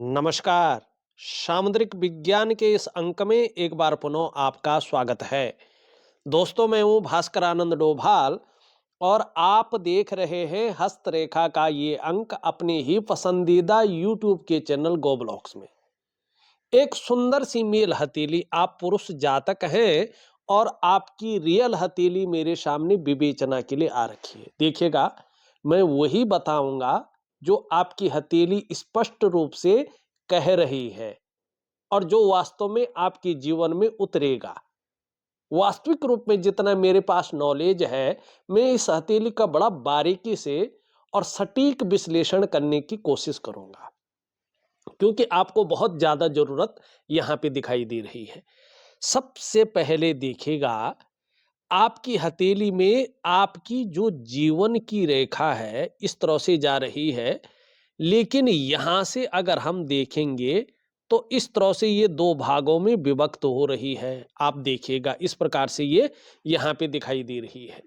नमस्कार। सामुद्रिक विज्ञान के इस अंक में एक बार पुनः आपका स्वागत है। दोस्तों, मैं हूं भास्कर आनंद डोभाल और आप देख रहे हैं हस्तरेखा का ये अंक अपने ही पसंदीदा यूट्यूब के चैनल गो ब्लॉक्स में। एक सुंदर सी मेल हथेली, आप पुरुष जातक हैं और आपकी रियल हथेली मेरे सामने विवेचना के लिए आ रखी है। देखिएगा, मैं वही बताऊंगा जो आपकी हथेली स्पष्ट रूप से कह रही है और जो वास्तव में आपके जीवन में उतरेगा। वास्तविक रूप में जितना मेरे पास नॉलेज है, मैं इस हथेली का बड़ा बारीकी से और सटीक विश्लेषण करने की कोशिश करूंगा, क्योंकि आपको बहुत ज्यादा जरूरत यहां पे दिखाई दे रही है। सबसे पहले देखिएगा, आपकी हथेली में आपकी जो जीवन की रेखा है इस तरह से जा रही है, लेकिन यहां से अगर हम देखेंगे तो इस तरह से ये दो भागों में विभक्त हो रही है। आप देखिएगा, इस प्रकार से ये यहां पे दिखाई दे रही है।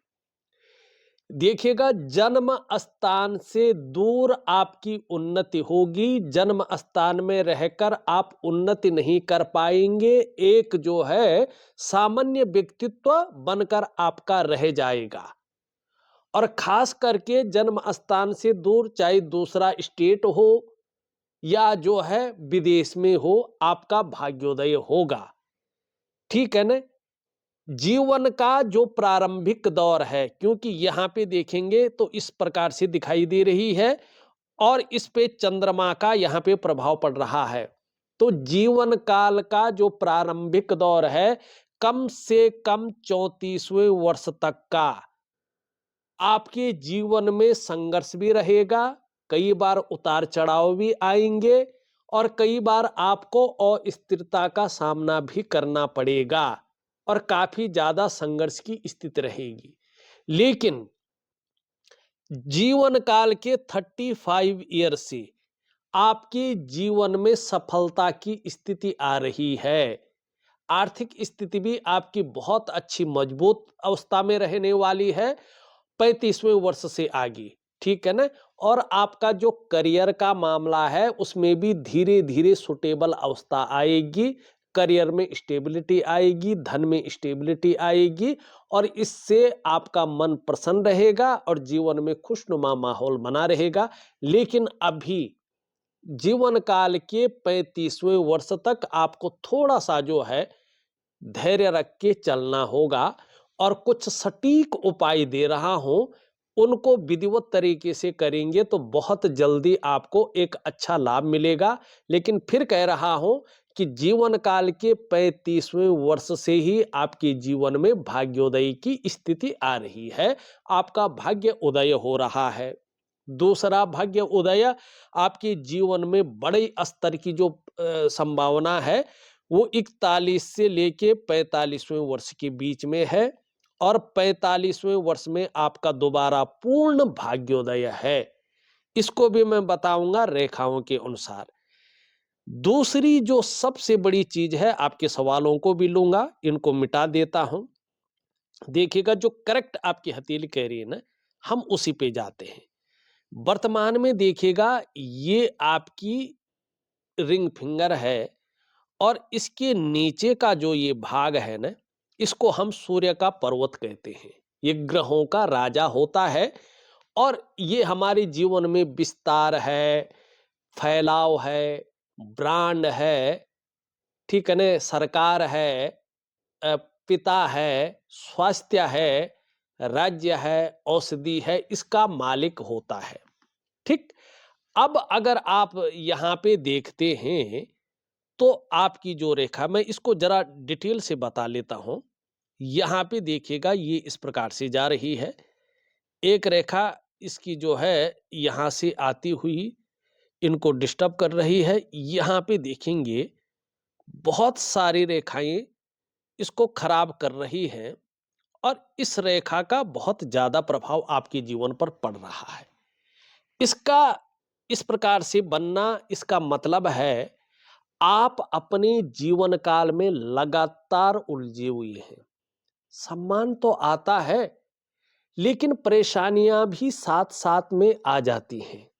देखिएगा, जन्म स्थान से दूर आपकी उन्नति होगी। जन्म स्थान में रहकर आप उन्नति नहीं कर पाएंगे। एक जो है सामान्य व्यक्तित्व बनकर आपका रह जाएगा। और खास करके जन्म स्थान से दूर, चाहे दूसरा स्टेट हो या जो है विदेश में हो, आपका भाग्योदय होगा। ठीक है ना? जीवन का जो प्रारंभिक दौर है, क्योंकि यहां पे देखेंगे तो इस प्रकार से दिखाई दे रही है और इस पे चंद्रमा का यहां पे प्रभाव पड़ रहा है। तो जीवन काल का जो प्रारंभिक दौर है, कम से कम 34वें वर्ष तक का आपके जीवन में संघर्ष भी रहेगा। कई बार उतार चढ़ाव भी आएंगे और कई बार आपको अस्थिरता का सामना भी करना पड़ेगा और काफी ज्यादा संघर्ष की स्थिति रहेगी। लेकिन जीवन काल के 35 ईयर से आपके जीवन में सफलता की स्थिति आ रही है। आर्थिक स्थिति भी आपकी बहुत अच्छी मजबूत अवस्था में रहने वाली है 35वें वर्ष से आगे। ठीक है ना? और आपका जो करियर का मामला है उसमें भी धीरे धीरे सुटेबल अवस्था आएगी। करियर में स्टेबिलिटी आएगी, धन में स्टेबिलिटी आएगी और इससे आपका मन प्रसन्न रहेगा और जीवन में खुशनुमा माहौल बना रहेगा। लेकिन अभी जीवन काल के 35वें वर्ष तक आपको थोड़ा सा जो है धैर्य रख के चलना होगा और कुछ सटीक उपाय दे रहा हूं, उनको विधिवत तरीके से करेंगे तो बहुत जल्दी आपको एक अच्छा लाभ मिलेगा। लेकिन फिर कह रहा हूं कि जीवन काल के 35वें वर्ष से ही आपके जीवन में भाग्योदय की स्थिति आ रही है। आपका भाग्य उदय हो रहा है। दूसरा भाग्य उदय आपके जीवन में बड़े स्तर की जो संभावना है वो 41 से लेके 45वें वर्ष के बीच में है और 45वें वर्ष में आपका दोबारा पूर्ण भाग्योदय है। इसको भी मैं बताऊंगा रेखाओं के अनुसार। दूसरी जो सबसे बड़ी चीज है, आपके सवालों को भी लूंगा, इनको मिटा देता हूं। देखिएगा, जो करेक्ट आपकी हथेली कह रही है ना, हम उसी पे जाते हैं। वर्तमान में देखिएगा, ये आपकी रिंग फिंगर है और इसके नीचे का जो ये भाग है ना, इसको हम सूर्य का पर्वत कहते हैं। ये ग्रहों का राजा होता है और ये हमारे जीवन में विस्तार है, फैलाव है, ब्रांड है, ठीक है ना, सरकार है, अ, पिता है, स्वास्थ्य है, राज्य है, औषधि है, इसका मालिक होता है। ठीक। अब अगर आप यहाँ पे देखते हैं तो आपकी जो रेखा, मैं इसको जरा डिटेल से बता लेता हूं। यहां पे देखिएगा, ये इस प्रकार से जा रही है। एक रेखा इसकी जो है यहां से आती हुई इनको डिस्टर्ब कर रही है। यहां पे देखेंगे बहुत सारी रेखाएं इसको खराब कर रही हैं और इस रेखा का बहुत ज्यादा प्रभाव आपके जीवन पर पड़ रहा है। इसका इस प्रकार से बनना, इसका मतलब है आप अपने जीवन काल में लगातार उलझे हुए हैं। सम्मान तो आता है, लेकिन परेशानियां भी साथ साथ में आ जाती हैं।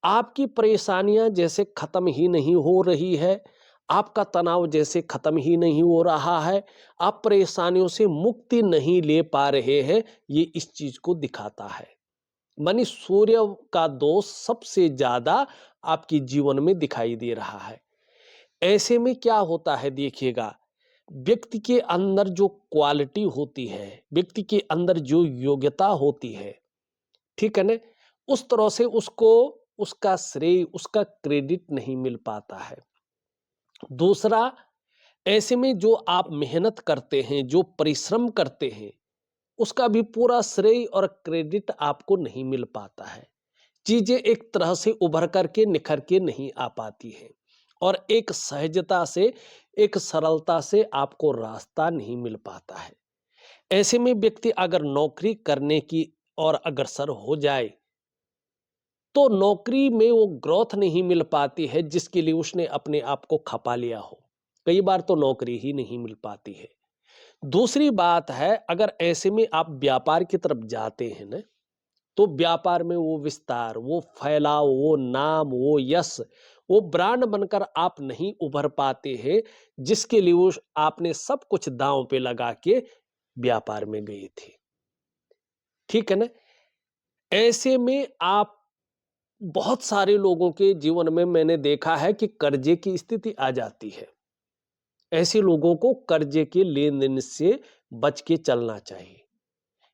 आपकी परेशानियां जैसे खत्म ही नहीं हो रही है, आपका तनाव जैसे खत्म ही नहीं हो रहा है, आप परेशानियों से मुक्ति नहीं ले पा रहे हैं, ये इस चीज को दिखाता है। मानी सूर्य का दोष सबसे ज्यादा आपके जीवन में दिखाई दे रहा है। ऐसे में क्या होता है देखिएगा, व्यक्ति के अंदर जो क्वालिटी होती है, व्यक्ति के अंदर जो योग्यता होती है, ठीक है ना, उस तरह से उसको उसका श्रेय, उसका क्रेडिट नहीं मिल पाता है। दूसरा, ऐसे में जो आप मेहनत करते हैं, जो परिश्रम करते हैं, उसका भी पूरा श्रेय और क्रेडिट आपको नहीं मिल पाता है। चीजें एक तरह से उभर करके निखर के नहीं आ पाती हैं और एक सहजता से, एक सरलता से आपको रास्ता नहीं मिल पाता है। ऐसे में व्यक्ति अगर नौकरी करने की और अग्रसर हो जाए, तो नौकरी में वो ग्रोथ नहीं मिल पाती है जिसके लिए उसने अपने आप को खपा लिया हो। कई बार तो नौकरी ही नहीं मिल पाती है। दूसरी बात है, अगर ऐसे में आप व्यापार की तरफ जाते हैं ना, तो व्यापार में वो विस्तार, वो फैलाव, वो नाम, वो यश, वो ब्रांड बनकर आप नहीं उभर पाते हैं जिसके लिए वो आपने सब कुछ दांव पे लगा के व्यापार में गए थे। ठीक है ना? ऐसे में आप, बहुत सारे लोगों के जीवन में मैंने देखा है कि कर्जे की स्थिति आ जाती है। ऐसे लोगों को कर्जे के लेन देन से बच के चलना चाहिए।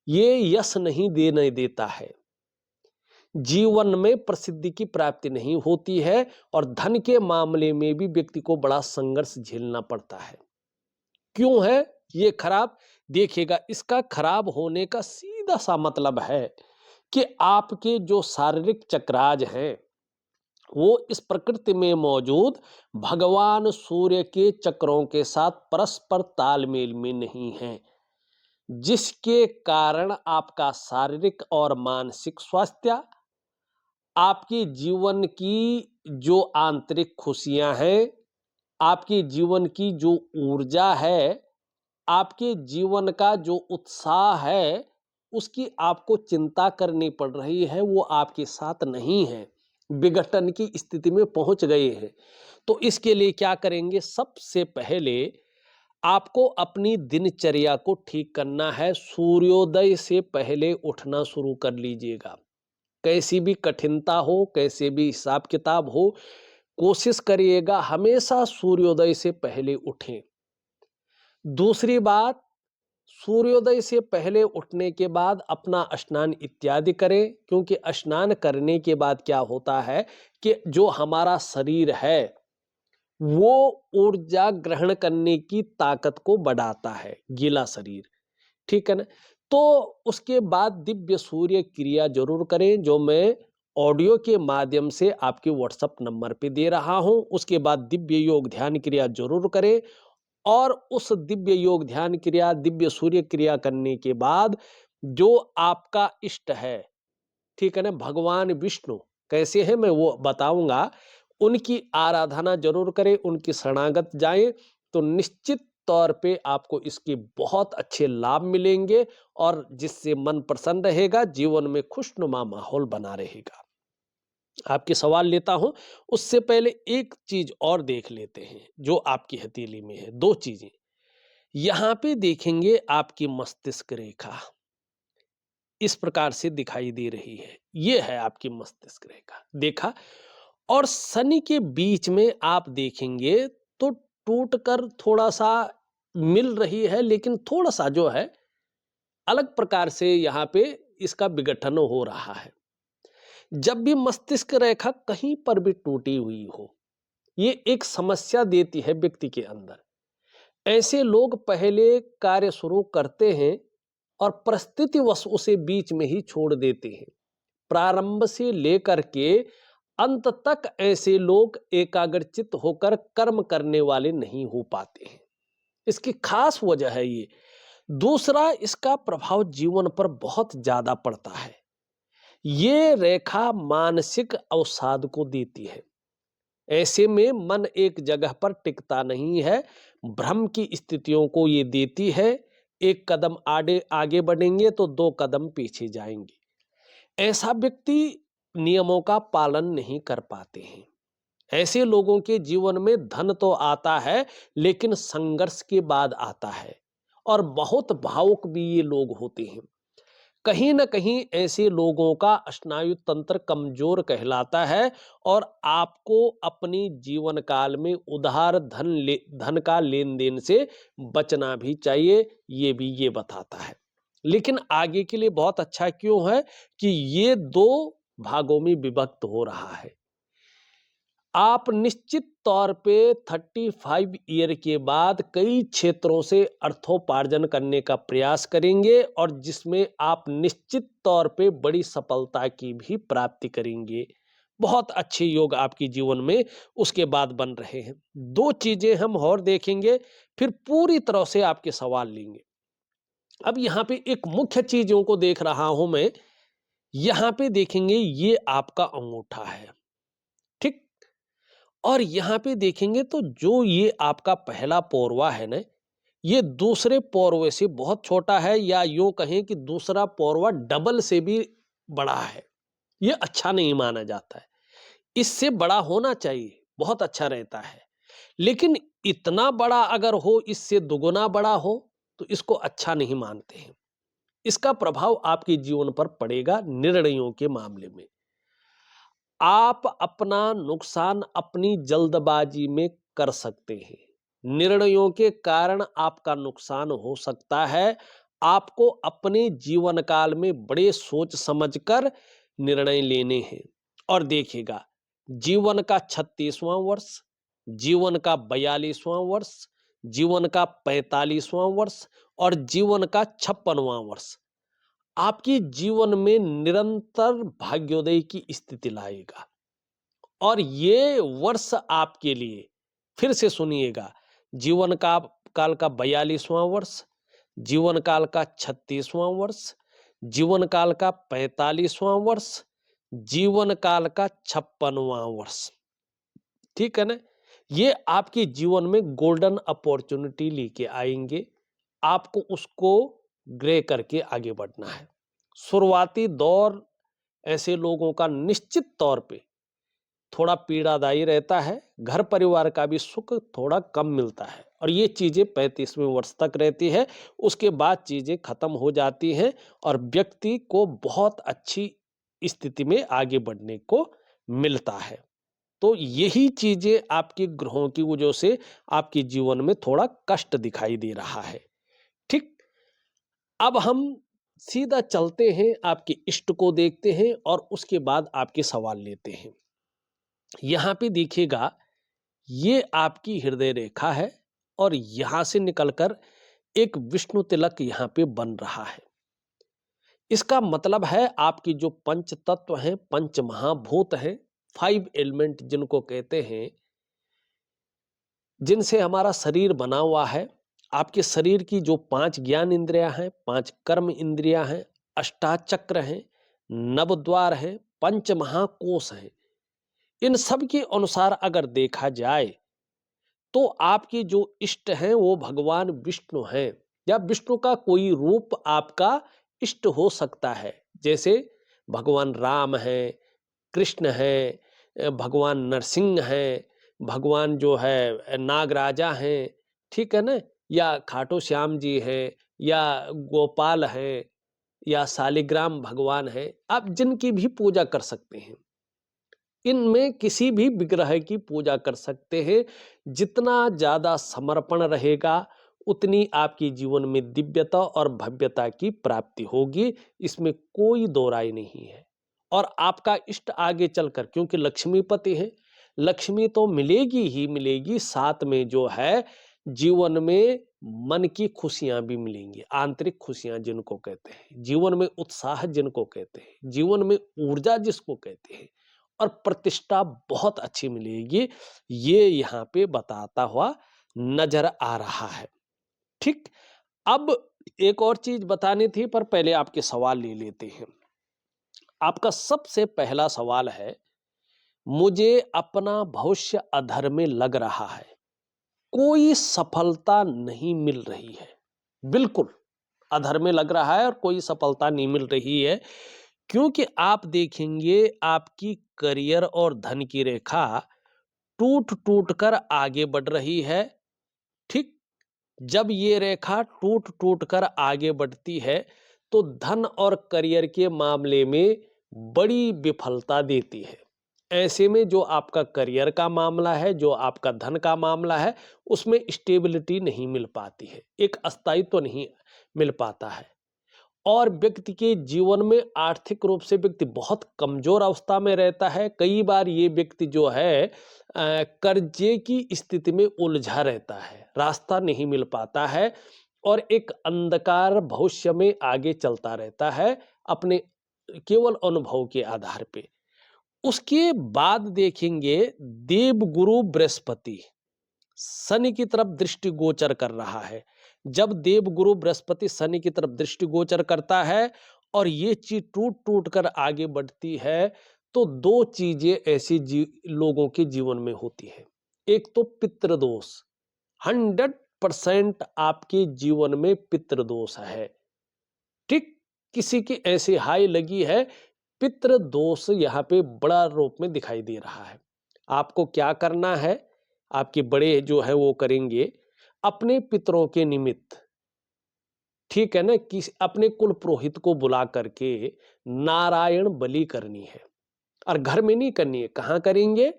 ये यश नहीं देने देता है। जीवन में प्रसिद्धि की प्राप्ति नहीं होती है और धन के मामले में भी व्यक्ति को बड़ा संघर्ष झेलना पड़ता है। क्यों है ये खराब? देखिएगा, इसका खराब होने का सीधा सा मतलब है कि आपके जो शारीरिक चक्राज हैं, वो इस प्रकृति में मौजूद भगवान सूर्य के चक्रों के साथ परस्पर तालमेल में नहीं है, जिसके कारण आपका शारीरिक और मानसिक स्वास्थ्य, आपके जीवन की जो आंतरिक खुशियां हैं, आपके जीवन की जो ऊर्जा है, आपके जीवन का जो उत्साह है, उसकी आपको चिंता करनी पड़ रही है, वो आपके साथ नहीं है, विघटन की स्थिति में पहुंच गए हैं। तो इसके लिए क्या करेंगे? सबसे पहले आपको अपनी दिनचर्या को ठीक करना है। सूर्योदय से पहले उठना शुरू कर लीजिएगा। कैसी भी कठिनता हो, कैसे भी हिसाब किताब हो, कोशिश करिएगा हमेशा सूर्योदय से पहले उठें। दूसरी बात, सूर्योदय से पहले उठने के बाद अपना स्नान इत्यादि करें, क्योंकि स्नान करने के बाद क्या होता है कि जो हमारा शरीर है, वो ऊर्जा ग्रहण करने की ताकत को बढ़ाता है, गीला शरीर। ठीक है ना? तो उसके बाद दिव्य सूर्य क्रिया जरूर करें, जो मैं ऑडियो के माध्यम से आपके व्हाट्सएप नंबर पे दे रहा हूं। उसके बाद दिव्य योग ध्यान क्रिया जरूर करें और उस दिव्य योग ध्यान क्रिया, दिव्य सूर्य क्रिया करने के बाद जो आपका इष्ट है, ठीक है ना, भगवान विष्णु कैसे हैं मैं वो बताऊंगा, उनकी आराधना जरूर करें, उनकी शरणागत जाएं, तो निश्चित तौर पे आपको इसके बहुत अच्छे लाभ मिलेंगे और जिससे मन प्रसन्न रहेगा, जीवन में खुशनुमा माहौल बना रहेगा। आपके सवाल लेता हूं, उससे पहले एक चीज और देख लेते हैं जो आपकी हथेली में है। दो चीजें यहां पे देखेंगे, आपकी मस्तिष्क रेखा इस प्रकार से दिखाई दे रही है, ये है आपकी मस्तिष्क रेखा, देखा। और शनि के बीच में आप देखेंगे तो टूटकर थोड़ा सा मिल रही है, लेकिन थोड़ा सा जो है अलग प्रकार से यहाँ पे इसका विघटन हो रहा है। जब भी मस्तिष्क रेखा कहीं पर भी टूटी हुई हो, ये एक समस्या देती है व्यक्ति के अंदर। ऐसे लोग पहले कार्य शुरू करते हैं और परिस्थितिवश उसे बीच में ही छोड़ देते हैं। प्रारंभ से लेकर के अंत तक ऐसे लोग एकाग्रचित्त होकर कर्म करने वाले नहीं हो पाते हैं। इसकी खास वजह है ये। दूसरा, इसका प्रभाव जीवन पर बहुत ज्यादा पड़ता है। ये रेखा मानसिक अवसाद को देती है। ऐसे में मन एक जगह पर टिकता नहीं है, भ्रम की स्थितियों को ये देती है। एक कदम आगे आगे बढ़ेंगे तो दो कदम पीछे जाएंगे। ऐसा व्यक्ति नियमों का पालन नहीं कर पाते हैं। ऐसे लोगों के जीवन में धन तो आता है, लेकिन संघर्ष के बाद आता है और बहुत भावुक भी ये लोग होते हैं। कहीं न कहीं ऐसे लोगों का स्नायु तंत्र कमजोर कहलाता है और आपको अपनी जीवन काल में उधार धन का लेन-देन से बचना भी चाहिए, ये भी ये बताता है। लेकिन आगे के लिए बहुत अच्छा क्यों है कि ये 2 भागों में विभक्त हो रहा है। आप निश्चित तौर पे 35 ईयर के बाद कई क्षेत्रों से अर्थोपार्जन करने का प्रयास करेंगे और जिसमें आप निश्चित तौर पे बड़ी सफलता की भी प्राप्ति करेंगे। बहुत अच्छे योग आपके जीवन में उसके बाद बन रहे हैं। 2 चीजें हम और देखेंगे, फिर पूरी तरह से आपके सवाल लेंगे। अब यहाँ पे एक मुख्य चीजों को देख रहा हूं मैं। यहाँ पे देखेंगे, ये आपका अंगूठा है, ठीक? और यहाँ पे देखेंगे तो जो ये आपका पहला पौरवा है ना, ये दूसरे पौरवे से बहुत छोटा है, या यूं कहें कि दूसरा पौरवा डबल से भी बड़ा है। ये अच्छा नहीं माना जाता है। इससे बड़ा होना चाहिए, बहुत अच्छा रहता है। लेकिन इतना बड़ा अगर हो, इससे दुगुना बड़ा हो, तो इसको अच्छा नहीं मानते हैं। इसका प्रभाव आपके जीवन पर पड़ेगा निर्णयों के मामले में। आप अपना नुकसान अपनी जल्दबाजी में कर सकते हैं। निर्णयों के कारण आपका नुकसान हो सकता है। आपको अपने जीवन काल में बड़े सोच समझकर निर्णय लेने हैं। और देखिएगा, जीवन का 36वां वर्ष, जीवन का 42वां वर्ष, जीवन का 45वां वर्ष और जीवन का 56वां वर्ष आपके जीवन में निरंतर भाग्योदय की स्थिति लाएगा। और ये वर्ष आपके लिए, फिर से सुनिएगा, जीवन का काल का 42वां वर्ष, जीवन काल का 36वां वर्ष, जीवन काल का 45वां वर्ष, जीवन काल का 56वां वर्ष, ठीक है ना? ये आपके जीवन में गोल्डन अपॉर्चुनिटी लेके आएंगे। आपको उसको ग्रे करके आगे बढ़ना है। शुरुआती दौर ऐसे लोगों का निश्चित तौर पे थोड़ा पीड़ादायी रहता है। घर परिवार का भी सुख थोड़ा कम मिलता है और ये चीजें 35वें वर्ष तक रहती है। उसके बाद चीजें खत्म हो जाती हैं और व्यक्ति को बहुत अच्छी स्थिति में आगे बढ़ने को मिलता है। तो यही चीजें आपके ग्रहों की वजह से आपके जीवन में थोड़ा कष्ट दिखाई दे रहा है, ठीक? अब हम सीधा चलते हैं, आपके इष्ट को देखते हैं और उसके बाद आपके सवाल लेते हैं। यहाँ पे देखिएगा, ये आपकी हृदय रेखा है और यहां से निकलकर एक विष्णु तिलक यहाँ पे बन रहा है। इसका मतलब है आपकी जो पंच तत्व हैं, पंच महाभूत हैं, 5 एलिमेंट जिनको कहते हैं, जिनसे हमारा शरीर बना हुआ है। आपके शरीर की जो 5 ज्ञान इंद्रियां हैं, 5 कर्म इंद्रियां हैं, अष्टाचक्र हैं, नवद्वार हैं, पंच महाकोश हैं, इन सब के अनुसार अगर देखा जाए तो आपके जो इष्ट हैं वो भगवान विष्णु हैं, या विष्णु का कोई रूप आपका इष्ट हो सकता है। जैसे भगवान राम है, कृष्ण है, भगवान नरसिंह है, भगवान जो है नागराजा हैं, ठीक है ना? या खाटू श्याम जी हैं, या गोपाल हैं, या शालिग्राम भगवान हैं। आप जिनकी भी पूजा कर सकते हैं। इनमें किसी भी विग्रह की पूजा कर सकते हैं। जितना ज्यादा समर्पण रहेगा, उतनी आपके जीवन में दिव्यता और भव्यता की प्राप्ति होगी। इसमें कोई दो राय नहीं है। और आपका इष्ट आगे चलकर, क्योंकि लक्ष्मीपति है, लक्ष्मी तो मिलेगी ही मिलेगी, साथ में जो है जीवन में मन की खुशियां भी मिलेंगी। आंतरिक खुशियां जिनको कहते हैं, जीवन में उत्साह जिनको कहते हैं, जीवन में ऊर्जा जिसको कहते हैं, और प्रतिष्ठा बहुत अच्छी मिलेगी। ये यहाँ पे बताता हुआ नजर आ रहा है, ठीक? अब एक और चीज बतानी थी, पर पहले आपके सवाल ले लेते हैं। आपका सबसे पहला सवाल है, मुझे अपना भविष्य अधर में लग रहा है, कोई सफलता नहीं मिल रही है। बिल्कुल अधर में लग रहा है और कोई सफलता नहीं मिल रही है। क्योंकि आप देखेंगे आपकी करियर और धन की रेखा टूट-टूट कर आगे बढ़ रही है, ठीक? जब ये रेखा टूट-टूट कर आगे बढ़ती है, तो धन और करियर के मामले में बड़ी विफलता देती है। ऐसे में जो आपका करियर का मामला है, जो आपका धन का मामला है, उसमें स्टेबिलिटी नहीं मिल पाती है, एक स्थायित्व नहीं मिल पाता है। और व्यक्ति के जीवन में आर्थिक रूप से व्यक्ति बहुत कमजोर अवस्था में रहता है। कई बार ये व्यक्ति जो है कर्जे की स्थिति में उलझा रहता है, रास्ता नहीं मिल पाता है और एक अंधकार भविष्य में आगे चलता रहता है अपने केवल अनुभव के आधार पे। उसके बाद देखेंगे देवगुरु बृहस्पति शनि की तरफ दृष्टि गोचर कर रहा है। जब देवगुरु बृहस्पति शनि की तरफ दृष्टि गोचर करता है और ये चीज टूट टूट कर आगे बढ़ती है, तो दो चीजें ऐसी लोगों के जीवन में होती है। एक तो पितृदोष, 100% आपके जीवन में पितृदोष है, ठीक? किसी की ऐसी हाई लगी है, पितृदोष यहाँ पे बड़ा रूप में दिखाई दे रहा है। आपको क्या करना है, आपके बड़े जो है वो करेंगे अपने पितरों के निमित्त, ठीक है ना, कि अपने कुल पुरोहित को बुला करके नारायण बलि करनी है। और घर में नहीं करनी है, कहाँ करेंगे?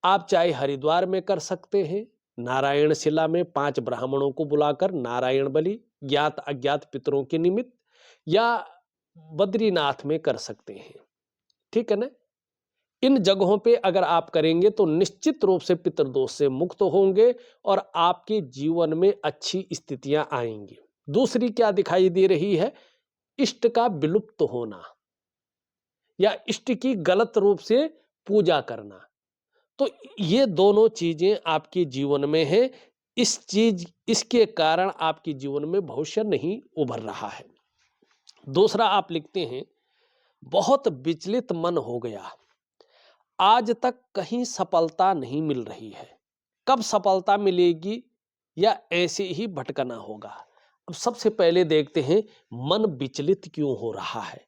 आप चाहे हरिद्वार में कर सकते हैं, नारायण शिला में 5 ब्राह्मणों को बुलाकर नारायण बलि ज्ञात अज्ञात पितरों के निमित्त, या बद्रीनाथ में कर सकते हैं, ठीक है ना? इन जगहों पे अगर आप करेंगे तो निश्चित रूप से पितृदोष से मुक्त होंगे और आपके जीवन में अच्छी स्थितियां आएंगी। दूसरी क्या दिखाई दे रही है? इष्ट का विलुप्त होना या इष्ट की गलत रूप से पूजा करना। तो ये दोनों चीजें आपके जीवन में है। इसके कारण आपके जीवन में भविष्य नहीं उभर रहा है। दूसरा आप लिखते हैं, बहुत विचलित मन हो गया, आज तक कहीं सफलता नहीं मिल रही है, कब सफलता मिलेगी या ऐसे ही भटकना होगा? अब सबसे पहले देखते हैं मन विचलित क्यों हो रहा है।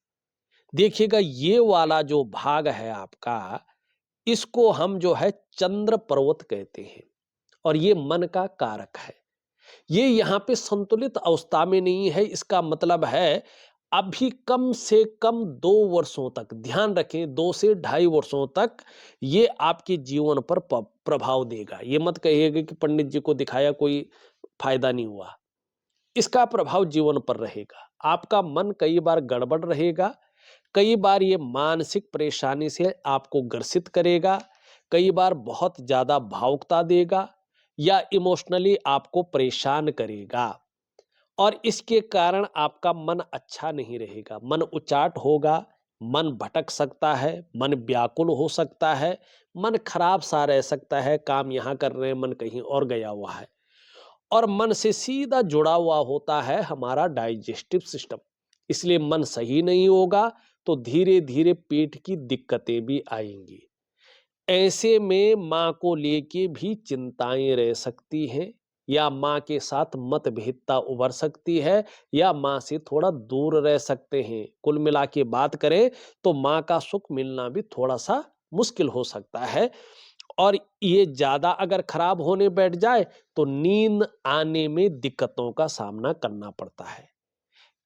देखिएगा ये वाला जो भाग है आपका, इसको हम जो है चंद्र पर्वत कहते हैं और ये मन का कारक है। ये यहाँ पे संतुलित अवस्था में नहीं है। इसका मतलब है अभी कम से कम 2 वर्षों तक, ध्यान रखें, 2 से 2.5 वर्षों तक ये आपके जीवन पर प्रभाव देगा। ये मत कहिएगा कि पंडित जी को दिखाया कोई फायदा नहीं हुआ। इसका प्रभाव जीवन पर रहेगा। आपका मन कई बार गड़बड़ रहेगा, कई बार ये मानसिक परेशानी से आपको ग्रसित करेगा, कई बार बहुत ज्यादा भावुकता देगा या इमोशनली आपको परेशान करेगा और इसके कारण आपका मन अच्छा नहीं रहेगा, मन उचाट होगा, मन भटक सकता है, मन व्याकुल हो सकता है, मन खराब सा रह सकता है, काम यहाँ कर रहे हैं मन कहीं और गया हुआ है। और मन से सीधा जुड़ा हुआ होता है हमारा डाइजेस्टिव सिस्टम। इसलिए मन सही नहीं होगा तो धीरे धीरे पेट की दिक्कतें भी आएंगी। ऐसे में माँ को लेके भी चिंताएं रह सकती हैं या माँ के साथ मतभेदता उभर सकती है या माँ से थोड़ा दूर रह सकते हैं। कुल मिला के बात करें तो माँ का सुख मिलना भी थोड़ा सा मुश्किल हो सकता है और ये ज्यादा अगर खराब होने बैठ जाए तो नींद आने में दिक्कतों का सामना करना पड़ता है।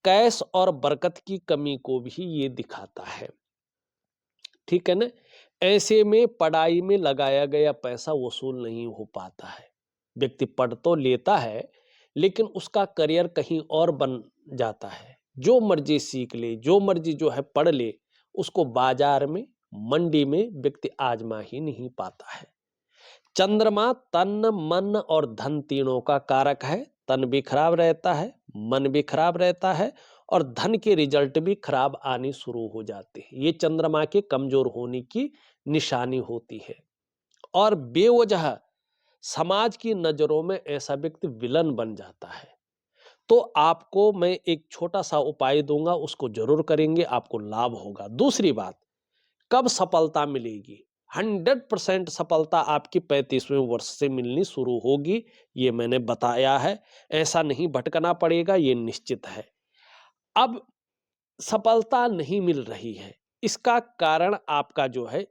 कैश और बरकत की कमी को भी ये दिखाता है, ठीक है ना? ऐसे में पढ़ाई में लगाया गया पैसा वसूल नहीं हो पाता है। व्यक्ति पढ़ तो लेता है लेकिन उसका करियर कहीं और बन जाता है। जो मर्जी सीख ले, जो मर्जी जो है पढ़ ले, उसको बाजार में, मंडी में व्यक्ति आजमा ही नहीं पाता है। चंद्रमा तन, मन और धन तीनों का कारक है। तन भी खराब रहता है, मन भी खराब रहता है और धन के रिजल्ट भी खराब आने शुरू हो जाते हैं। ये चंद्रमा के कमजोर होने की निशानी होती है। और बेवजह समाज की नजरों में ऐसा व्यक्ति विलन बन जाता है। तो आपको मैं एक छोटा सा उपाय दूंगा, उसको जरूर करेंगे, आपको लाभ होगा। दूसरी बात, कब सफलता मिलेगी? 100% सफलता आपकी 35वें वर्ष से मिलनी शुरू होगी, ये मैंने बताया है। ऐसा नहीं भटकना पड़ेगा, ये निश्चित है। अब सफलता नहीं मिल रही है, इसका कारण आपका जो है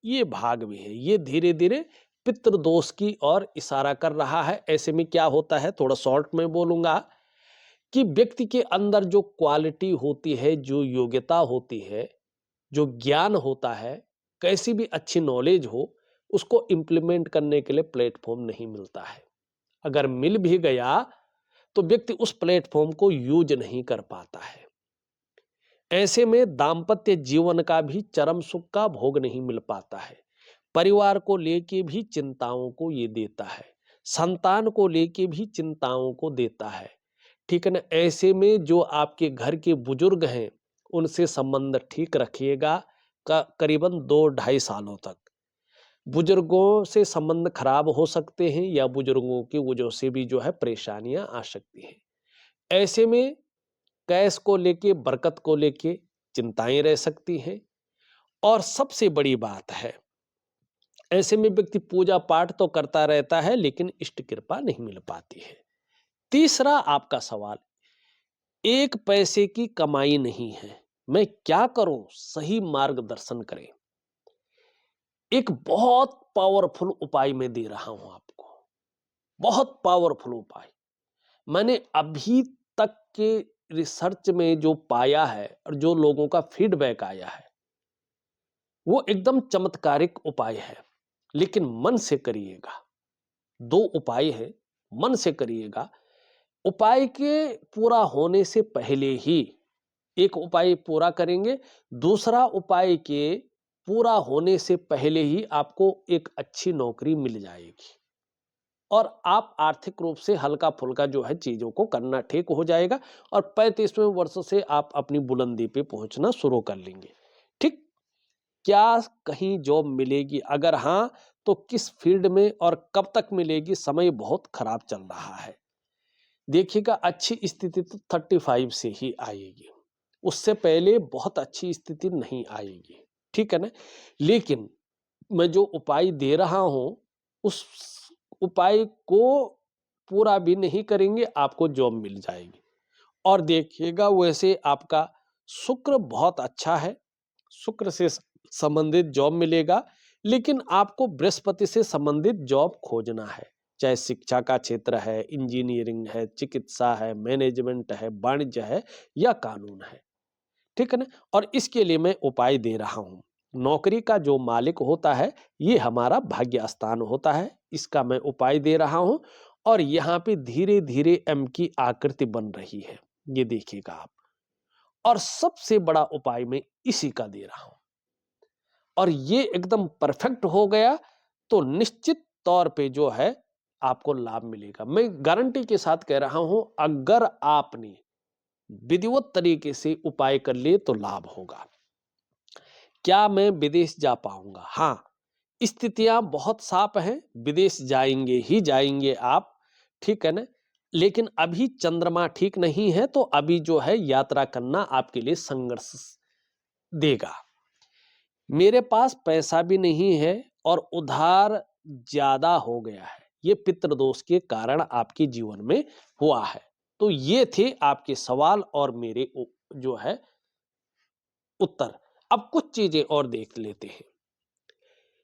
ये भाग भी है। ये धीरे-धीरे पितृदोष की ओर इशारा कर रहा है। ऐसे में क्या होता है, थोड़ा शॉर्ट में बोलूँगा कि व्यक्ति के अंदर जो क्वालिटी होती है, जो योग्यता होती है, जो ज्ञान होता है, कैसी भी अच्छी नॉलेज हो, उसको इम्प्लीमेंट करने के लिए प्लेटफ़ॉर्म नहीं मिलता है। अगर मिल भी गया, तो व्यक्ति उस प्लेटफ़ॉर्म को यूज़ नहीं कर पाता है। ऐसे में दाम्पत्य जीवन का भी चरम सुख का भोग नहीं मिल पाता है। परिवार को लेके भी चिंताओं को ये देता है, संतान को लेके भी चिंताओं को देता है, ठीक है ना? ऐसे में जो आपके घर के बुजुर्ग हैं, उनसे संबंध ठीक रखिएगा करीबन 2-2.5 सालों तक। बुजुर्गों से संबंध खराब हो सकते हैं या बुजुर्गों की वजह से भी जो है परेशानियां आ सकती हैं। ऐसे में कैश को लेके, बरकत को लेके चिंताएं रह सकती हैं। और सबसे बड़ी बात है, ऐसे में व्यक्ति पूजा पाठ तो करता रहता है लेकिन इष्ट कृपा नहीं मिल पाती है। तीसरा आपका सवाल, एक पैसे की कमाई नहीं है, मैं क्या करूं? सही मार्गदर्शन करें। एक बहुत पावरफुल उपाय मैं दे रहा हूं आपको, बहुत पावरफुल उपाय। मैंने अभी तक के रिसर्च में जो पाया है और जो लोगों का फीडबैक आया है, वो एकदम चमत्कारिक उपाय है, लेकिन मन से करिएगा। 2 उपाय हैं, मन से करिएगा। उपाय के पूरा होने से पहले ही एक उपाय पूरा करेंगे, दूसरा उपाय के पूरा होने से पहले ही आपको एक अच्छी नौकरी मिल जाएगी और आप आर्थिक रूप से हल्का-फुल्का जो है चीज़ों को करना ठीक हो जाएगा और 35वें वर्ष से आप अपनी बुलंदी पे पहुँचना शुरू कर लेंगे। ठीक? क्या कहीं जॉब मिलेगी? अगर हाँ, तो किस फील्ड में और कब तक मिलेगी? समय बहुत खराब चल रहा है। देखिएगा, अच्छी स्थिति तो 35 से ही आएगी, उससे पहले बहुत अच्छी स्थिति नहीं आएगी, ठीक है ना? लेकिन मैं जो उपाय दे रहा हूँ, उस उपाय को पूरा भी नहीं करेंगे, आपको जॉब मिल जाएगी। और देखिएगा, वैसे आपका शुक्र बहुत अच्छा है, शुक्र से संबंधित जॉब मिलेगा, लेकिन आपको बृहस्पति से संबंधित जॉब खोजना है। चाहे शिक्षा का क्षेत्र है, इंजीनियरिंग है, चिकित्सा है, मैनेजमेंट है, वाणिज्य है या कानून है, ठीक है ना? और इसके लिए मैं उपाय दे रहा हूँ। नौकरी का जो मालिक होता है, ये हमारा भाग्य स्थान होता है, इसका मैं उपाय दे रहा हूँ और यहाँ पे धीरे-धीरे एम की आकृति बन रही है, ये देखिएगा आप। और सबसे बड़ा उपाय मैं इसी का दे रहा हूँ और ये एकदम परफेक्ट हो गया तो निश्चित तौर पे जो है आपको लाभ मिलेगा। मैं गारंटी के साथ कह रहा हूँ, अगर आपने विधिवत तरीके से उपाय कर लिए तो लाभ होगा। क्या मैं विदेश जा पाऊंगा? हाँ, स्थितियां बहुत साफ हैं, विदेश जाएंगे ही जाएंगे आप, ठीक है ना? लेकिन अभी चंद्रमा ठीक नहीं है, तो अभी जो है यात्रा करना आपके लिए संघर्ष देगा। मेरे पास पैसा भी नहीं है और उधार ज्यादा हो गया है, ये पितृदोष के कारण आपके जीवन में हुआ है। तो ये थे आपके सवाल और मेरे जो है उत्तर। अब कुछ चीजें और देख लेते हैं।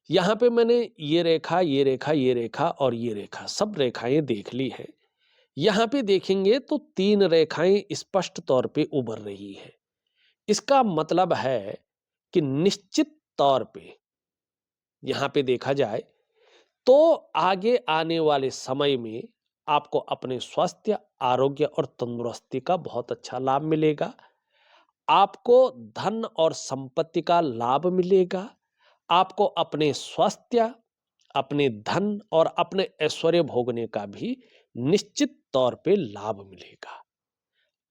यहाँ पे मैंने ये रेखा, ये रेखा, ये रेखा और ये रेखा, सब रेखाएं देख ली हैं। यहाँ पे देखेंगे तो 3 रेखाएं स्पष्ट तौर पे उभर रही है। इसका मतलब है कि निश्चित तौर पे यहाँ पे देखा जाए तो आगे आने वाले समय में आपको अपने स्वास्थ्य, आरोग्य और तंदुरुस्ती का बहुत अच्छा लाभ मिलेगा। आपको धन और संपत्ति का लाभ मिलेगा। आपको अपने स्वास्थ्य, अपने धन और अपने ऐश्वर्य भोगने का भी निश्चित तौर पे लाभ मिलेगा।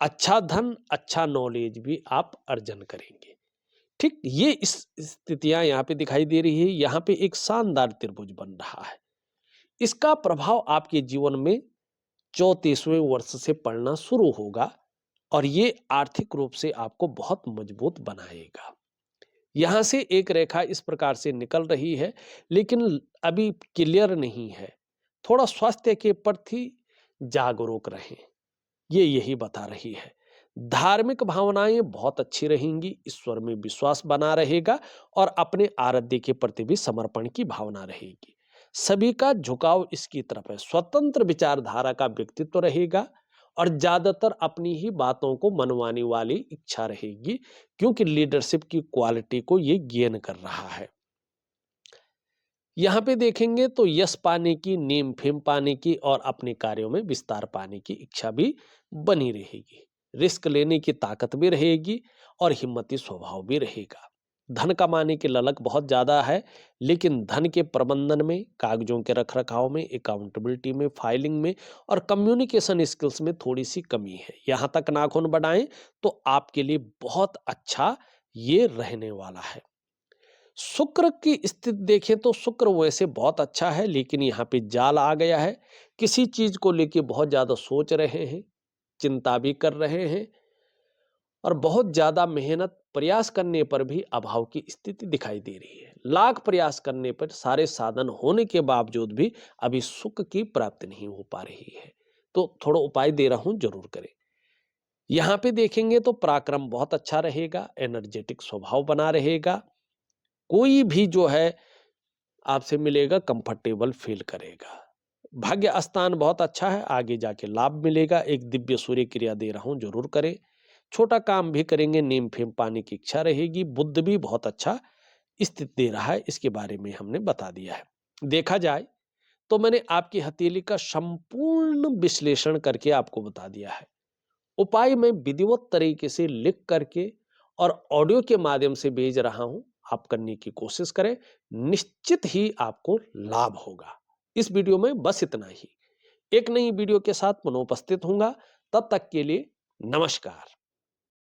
अच्छा धन, अच्छा नॉलेज भी आप अर्जन करेंगे। ठीक, ये इस स्थितियां यहाँ पे दिखाई दे रही है। यहाँ पे एक शानदार त्रिभुज बन रहा है। इसका प्रभाव आपके जीवन में 34वें वर्ष से पड़ना शुरू होगा और ये आर्थिक रूप से आपको बहुत मजबूत बनाएगा। यहाँ से एक रेखा इस प्रकार से निकल रही है, लेकिन अभी क्लियर नहीं है। थोड़ा स्वास्थ्य के प्रति जागरूक रहें, ये यही बता रही है। धार्मिक भावनाएं बहुत अच्छी रहेंगी, ईश्वर में विश्वास बना रहेगा और अपने आराध्य के प्रति भी समर्पण की भावना रहेगी। सभी का झुकाव इसकी तरफ है, स्वतंत्र विचारधारा का व्यक्तित्व रहेगा और ज्यादातर अपनी ही बातों को मनवाने वाली इच्छा रहेगी, क्योंकि लीडरशिप की क्वालिटी को ये गेन कर रहा है। यहाँ पे देखेंगे तो यश पाने की, नेम फेम पाने की और अपने कार्यों में विस्तार पाने की इच्छा भी बनी रहेगी। रिस्क लेने की ताकत भी रहेगी और हिम्मती स्वभाव भी रहेगा। धन कमाने की ललक बहुत ज्यादा है, लेकिन धन के प्रबंधन में, कागजों के रखरखाव में, अकाउंटेबिलिटी में, फाइलिंग में और कम्युनिकेशन स्किल्स में थोड़ी सी कमी है। यहाँ तक नाखून बढ़ाएं तो आपके लिए बहुत अच्छा ये रहने वाला है। शुक्र की स्थिति देखें तो शुक्र वैसे बहुत अच्छा है, लेकिन यहाँ पे जाल आ गया है। किसी चीज को लेके बहुत ज्यादा सोच रहे हैं, चिंता भी कर रहे हैं और बहुत ज्यादा मेहनत प्रयास करने पर भी अभाव की स्थिति दिखाई दे रही है। लाख प्रयास करने पर, सारे साधन होने के बावजूद भी अभी सुख की प्राप्ति नहीं हो पा रही है। तो थोड़ा उपाय दे रहा हूं, जरूर करें। यहाँ पे देखेंगे तो पराक्रम बहुत अच्छा रहेगा, एनर्जेटिक स्वभाव बना रहेगा। कोई भी जो है आपसे मिलेगा कंफर्टेबल फील करेगा। भाग्य स्थान बहुत अच्छा है, आगे जाके लाभ मिलेगा। एक दिव्य सूर्य क्रिया दे रहा हूं, जरूर करें। छोटा काम भी करेंगे, नेम फेम पाने की इच्छा रहेगी। बुद्ध भी बहुत अच्छा स्थिति दे रहा है, इसके बारे में हमने बता दिया है। देखा जाए तो मैंने आपकी हथेली का संपूर्ण विश्लेषण करके आपको बता दिया है। उपाय मैं विधिवत तरीके से लिख करके और ऑडियो के माध्यम से भेज रहा हूं, आप करने की कोशिश करें, निश्चित ही आपको लाभ होगा। इस वीडियो में बस इतना ही। एक नई वीडियो के साथ पुनः उपस्थित होऊंगा, तब तक के लिए नमस्कार।